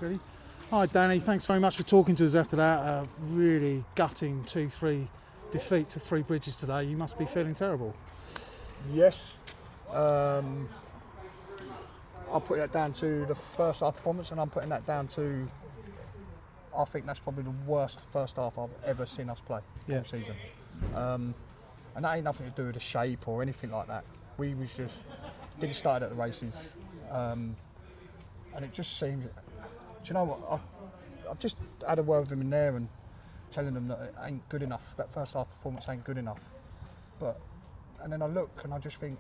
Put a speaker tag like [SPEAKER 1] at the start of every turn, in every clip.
[SPEAKER 1] Really? Hi, Danny. Thanks very much for talking to us after that really gutting 2-3 defeat to Three Bridges today. You must be feeling terrible.
[SPEAKER 2] Yes. I'll put that down to the first half performance, and I'm putting that down to, I think that's probably the worst first half I've ever seen us play all season. And that ain't nothing to do with the shape or anything like that. We was just, didn't start at the races. And it just seems, do you know what, I've just had a word with him in there and telling them that it ain't good enough, that first half performance ain't good enough. And then I look and I just think,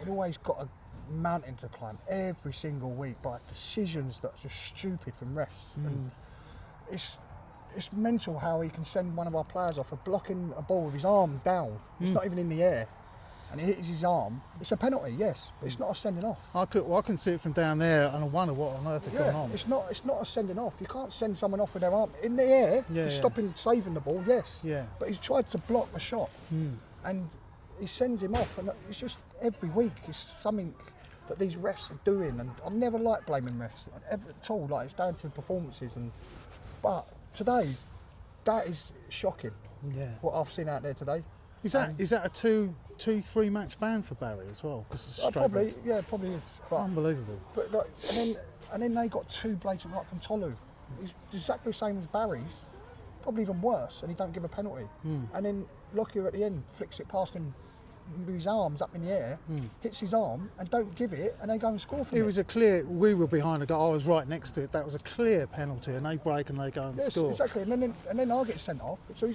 [SPEAKER 2] we always got a mountain to climb every single week by decisions that are just stupid from refs. And it's mental how he can send one of our players off for blocking a ball with his arm down. It's not even in the air. And it hits his arm. It's a penalty, yes, but it's not a sending off.
[SPEAKER 1] I can see it from down there, and I wonder what on earth is going on.
[SPEAKER 2] It's not a sending off. You can't send someone off with their arm in the air to stop him saving the ball, yes.
[SPEAKER 1] Yeah.
[SPEAKER 2] But he's tried to block the shot, and he sends him off. And it's just every week it's something that these refs are doing. And I never like blaming refs ever at all. Like, it's down to performances. But today, that is shocking.
[SPEAKER 1] Yeah.
[SPEAKER 2] What I've seen out there today.
[SPEAKER 1] Is that a 2-3 match ban for Barry as well?
[SPEAKER 2] Probably is. But,
[SPEAKER 1] unbelievable.
[SPEAKER 2] But like, and then they got two blatant right from Tolu. He's exactly the same as Barry's, probably even worse, and he don't give a penalty. And then Lockyer at the end flicks it past him with his arms up in the air, hits his arm, and don't give it, and they go and score from it.
[SPEAKER 1] It was a clear. We were behind the goal. I was right next to it. That was a clear penalty, and they break and they go and score.
[SPEAKER 2] Yes, exactly. And then I get sent off. So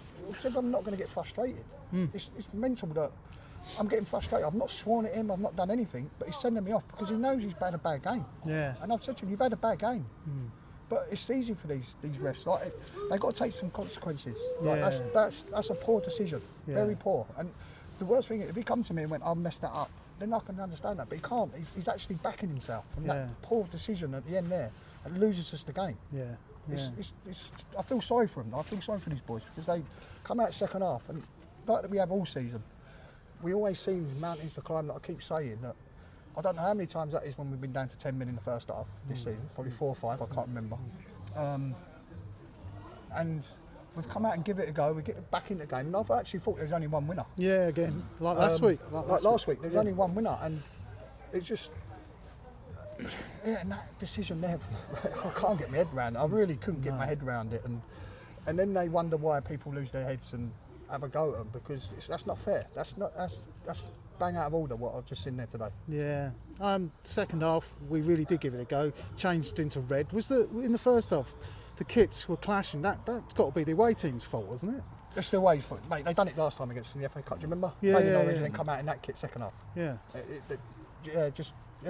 [SPEAKER 2] I'm not going to get frustrated. It's mental that I'm getting frustrated. I've not sworn at him. I've not done anything, but he's sending me off because he knows he's had a bad game.
[SPEAKER 1] Yeah.
[SPEAKER 2] And I've said to him, you've had a bad game. But it's easy for these refs. Like, they've got to take some consequences. Like, that's a poor decision. Very poor. And the worst thing, if he come to me and went, I've messed that up, then I can understand that. But he can't. He's actually backing himself from that poor decision at the end there, and loses us the game.
[SPEAKER 1] Yeah.
[SPEAKER 2] I feel sorry for them. I feel sorry for these boys because they come out second half, and like that we have all season, we always seem mountains to climb. Like I keep saying that. I don't know how many times that is when we've been down to 10 men in the first half this season. Probably 4 or 5. I can't remember. And we've come out and give it a go. We get back in the game, and I've actually thought there was only one winner.
[SPEAKER 1] Yeah, again, like last week.
[SPEAKER 2] Like last week, there's only one winner, and it's just and that decision there. I can't get my head around it. I really couldn't get my head around it, and then they wonder why people lose their heads and have a go at them because that's not fair. That's bang out of order what I've just seen there today.
[SPEAKER 1] Yeah. Second half, we really did give it a go. Changed into red. In the first half, the kits were clashing. That's got to be the away team's fault, wasn't it?
[SPEAKER 2] That's the away fault, mate. They done it last time against the FA Cup. Do you remember?
[SPEAKER 1] Yeah.
[SPEAKER 2] Played in Orange and then come out in that kit second half.
[SPEAKER 1] Yeah.
[SPEAKER 2] They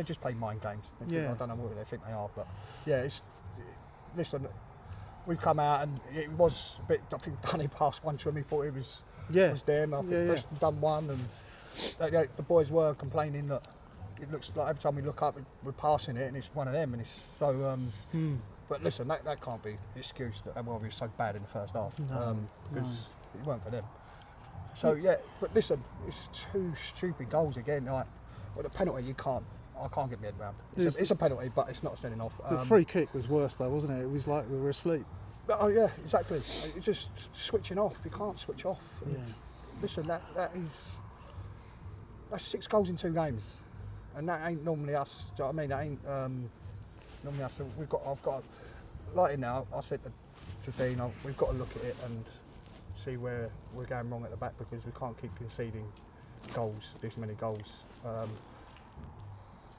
[SPEAKER 2] just play mind games. I don't know what they think they are, but listen. We've come out and it was a bit. I think Danny passed one to him. He thought it was them. I think Preston done one, and the boys were complaining that it looks like every time we look up, we're passing it, and it's one of them. And it's so. But listen, that can't be an excuse that we were so bad in the first half because it weren't for them. So but listen, it's two stupid goals again. Like, the penalty, I can't get my head around. It's a penalty, but it's not a sending off.
[SPEAKER 1] The free kick was worse though, wasn't it? It was like we were asleep.
[SPEAKER 2] Oh yeah, exactly. It's just switching off. You can't switch off. Listen, that's 6 goals in 2 games, and that ain't normally us. Do you know what I mean? That ain't normally us. So I've got like now. I said to Dean, we've got to look at it and see where we're going wrong at the back because we can't keep conceding goals, this many goals.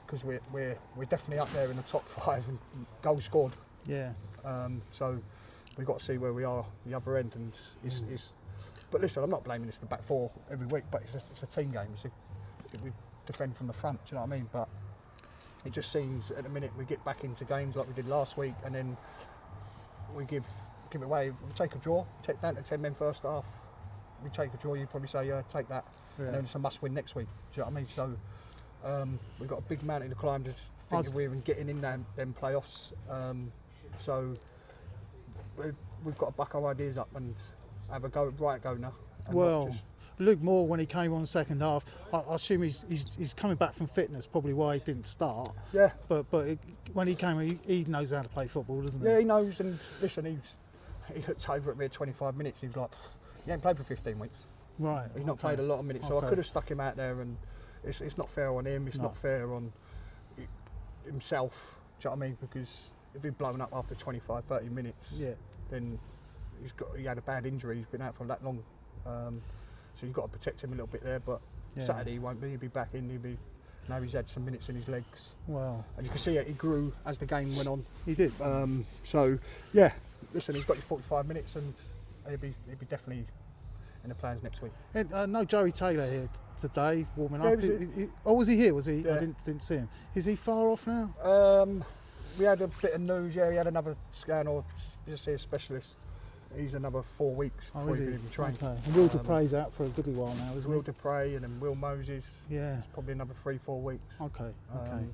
[SPEAKER 2] Because we're definitely up there in the top 5 and goals scored. Yeah. So we've got to see where we are the other end, and but listen, I'm not blaming this the back 4 every week, but it's a team game. We defend from the front. Do you know what I mean? But it just seems at the minute we get back into games like we did last week, and then we give it away. If we take a draw, take down to 10 men first half. We take a draw. You probably say take that, and then it's a must win next week. Do you know what I mean? So. We've got a big mountain to climb to think we're even getting in them playoffs. So we've got to buck our ideas up and have a go now.
[SPEAKER 1] Well, Luke Moore, when he came on the second half, I assume he's coming back from fitness, probably why he didn't start.
[SPEAKER 2] Yeah.
[SPEAKER 1] But when he came, he knows how to play football, doesn't he?
[SPEAKER 2] Yeah, he knows. And listen, he looked over at me at 25 minutes. He was like, "He ain't played for 15 weeks.
[SPEAKER 1] Right.
[SPEAKER 2] He's not played a lot of minutes." So I could have stuck him out there, and it's not fair on him. It's not fair on himself. Do you know what I mean? Because if he'd blown up after 25, 30 minutes, then he had a bad injury. He's been out for that long, so you've got to protect him a little bit there. But Saturday he won't be. He'll be back in. Now he's had some minutes in his legs.
[SPEAKER 1] Wow.
[SPEAKER 2] And you can see it. He grew as the game went on.
[SPEAKER 1] He did.
[SPEAKER 2] So yeah, listen, he's got your 45 minutes, and he'll be definitely in the plans next week.
[SPEAKER 1] And, no Joey Taylor here today warming up.
[SPEAKER 2] Was
[SPEAKER 1] he here? Was he?
[SPEAKER 2] Yeah.
[SPEAKER 1] I didn't see him. Is he far off now?
[SPEAKER 2] We had a bit of news. Yeah, he had another scan, or just see a specialist. He's another 4 weeks before he can even train.
[SPEAKER 1] Okay. And Will Dupre's out for a goodly while now, isn't
[SPEAKER 2] Will
[SPEAKER 1] he?
[SPEAKER 2] Dupre and then Will Moses.
[SPEAKER 1] Yeah.
[SPEAKER 2] It's probably another 3-4 weeks.
[SPEAKER 1] Okay. Well,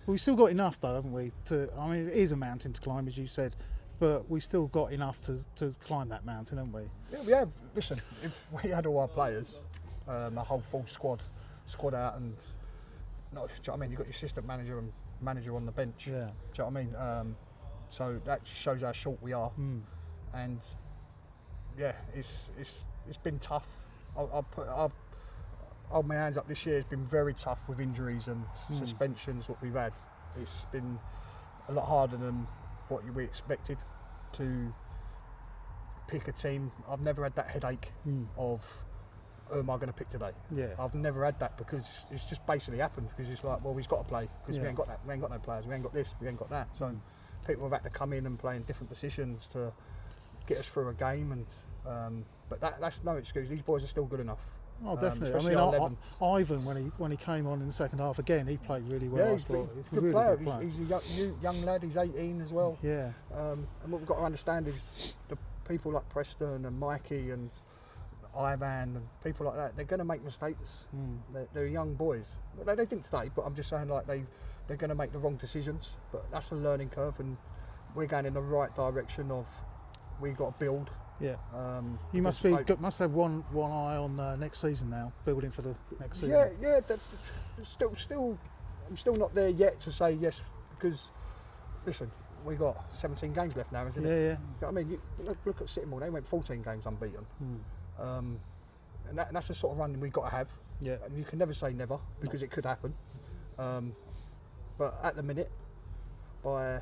[SPEAKER 1] we've still got enough though, haven't we? I mean, it is a mountain to climb, as you said, but we've still got enough to climb that mountain, haven't we?
[SPEAKER 2] Yeah, we have. Listen, if we had all our players, a whole full squad out, and do you know what I mean? You've got your assistant manager and manager on the bench.
[SPEAKER 1] Yeah.
[SPEAKER 2] Do you know what I mean? So that just shows how short we are. And yeah, it's been tough. I'll hold my hands up. This year has been very tough with injuries and suspensions. What we've had, it's been a lot harder than what we expected to pick a team. I've never had that headache of who am I going to pick today.
[SPEAKER 1] Yeah.
[SPEAKER 2] I've never had that, because it's just basically happened, because it's like, well, we've got to play, because we ain't got that. We ain't got no players. We ain't got this. We ain't got that. So people have had to come in and play in different positions to get us through a game, and but that's no excuse. These boys are still good enough.
[SPEAKER 1] Oh, definitely. I mean, Ivan, when he came on in the second half again, he played really well.
[SPEAKER 2] Yeah, he's a good player. He's a young lad. He's 18 as well.
[SPEAKER 1] Yeah.
[SPEAKER 2] And what we've got to understand is the people like Preston and Mikey and Ivan and people like that, they're going to make mistakes. They're young boys. They didn't today, but I'm just saying, like, they're going to make the wrong decisions. But that's a learning curve, and we're going in the right direction of we've got to build.
[SPEAKER 1] Yeah. You must have one eye on next season now, building for the next season.
[SPEAKER 2] Yeah. Still, I'm still not there yet to say yes, because listen, we got 17 games left now, isn't it?
[SPEAKER 1] Yeah.
[SPEAKER 2] You know what I mean, look at Sittingbourne. They went 14 games unbeaten, and that's the sort of run we've got to have.
[SPEAKER 1] Yeah.
[SPEAKER 2] And you can never say never, because it could happen. But at the minute, by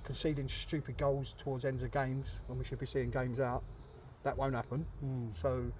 [SPEAKER 2] conceding stupid goals towards ends of games when we should be seeing games out, that won't happen. So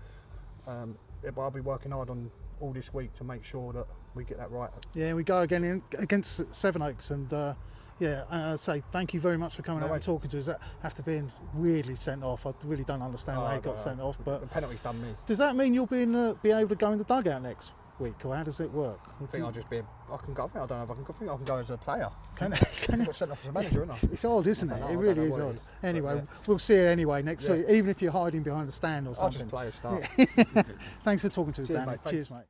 [SPEAKER 2] I'll be working hard on all this week to make sure that we get that right.
[SPEAKER 1] Yeah, we go again against Sevenoaks, and I'd say thank you very much for coming out and talking to us. That after being weirdly sent off, I really don't understand why he got sent off. But
[SPEAKER 2] the penalty's done me.
[SPEAKER 1] Does that mean you'll be able to go in the dugout next week, or how does it work?
[SPEAKER 2] I think I'll just be. I don't know if I can. I think I can go as a player.
[SPEAKER 1] Can
[SPEAKER 2] I got sent off as a manager, isn't I?
[SPEAKER 1] It's odd, isn't it? It really is odd. Anyway, we'll see you anyway next week, even if you're hiding behind the stand or something.
[SPEAKER 2] I'll just play a start.
[SPEAKER 1] Thanks for talking to us,
[SPEAKER 2] Cheers,
[SPEAKER 1] Danny.
[SPEAKER 2] mate.
[SPEAKER 1] Cheers, mate.